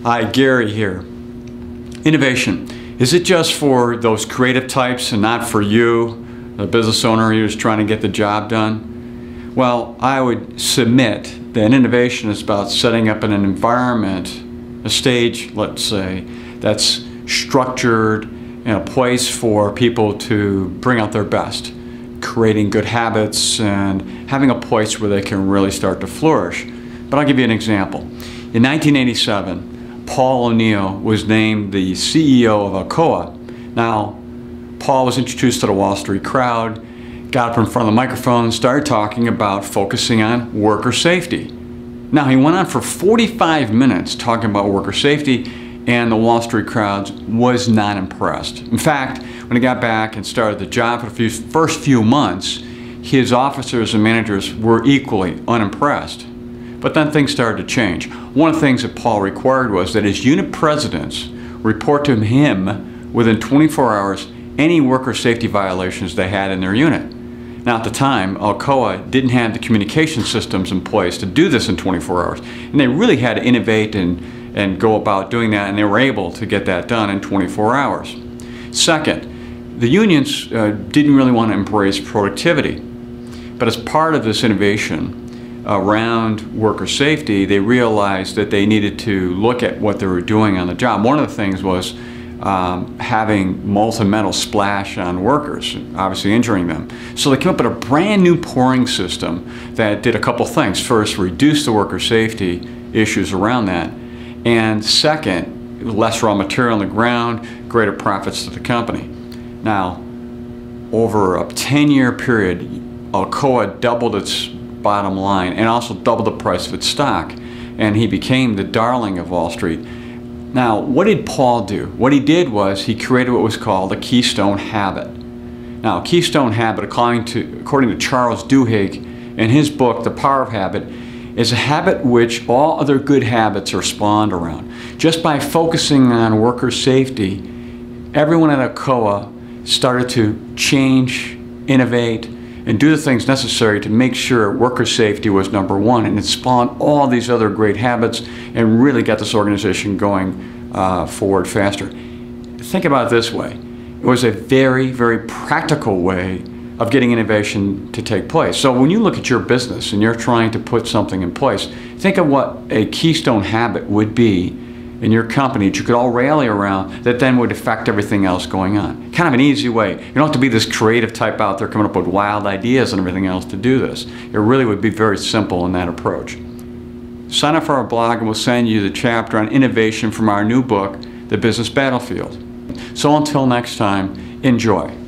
Hi, Gary here. Innovation. Is it just for those creative types and not for you, the business owner who's trying to get the job done? Well, I would submit that innovation is about setting up an environment, a stage, let's say, that's structured and a place for people to bring out their best, creating good habits and having a place where they can really start to flourish. But I'll give you an example. In 1987, Paul O'Neill was named the CEO of Coyle. Now, Paul was introduced to the Wall Street crowd, got up in front of the microphone and started talking about focusing on worker safety. Now, he went on for 45 minutes talking about worker safety, and the Wall Street crowd was not impressed. In fact, when he got back and started the job for the first few months, his officers and managers were equally unimpressed. But then things started to change. One of the things that Paul required was that his unit presidents report to him within 24 hours any worker safety violations they had in their unit. Now, at the time, Alcoa didn't have the communication systems in place to do this in 24 hours. And they really had to innovate and go about doing that, and they were able to get that done in 24 hours. Second, the unions didn't really want to embrace productivity. But as part of this innovation around worker safety, they realized that they needed to look at what they were doing on the job. One of the things was having molten metal splash on workers, obviously injuring them. So they came up with a brand new pouring system that did a couple things. First, reduce the worker safety issues around that. And second, less raw material on the ground, greater profits to the company. Now, over a 10-year period, Alcoa doubled its bottom line and also doubled the price of its stock, and he became the darling of Wall Street. Now, what did Paul do? What he did was he created what was called a Keystone habit. Now, a Keystone habit, according to Charles Duhigg in his book, The Power of Habit, is a habit which all other good habits are spawned around. Just by focusing on worker safety, everyone at Alcoa started to change, innovate, and do the things necessary to make sure worker safety was number one. And it spawned all these other great habits and really got this organization going forward faster. Think about it this way. It was a very, very practical way of getting innovation to take place. So when you look at your business and you're trying to put something in place, think of what a keystone habit would be in your company that you could all rally around that then would affect everything else going on. Kind of an easy way. You don't have to be this creative type out there coming up with wild ideas and everything else to do this. It really would be very simple in that approach. Sign up for our blog and we'll send you the chapter on innovation from our new book, The Business Battlefield. So until next time, enjoy.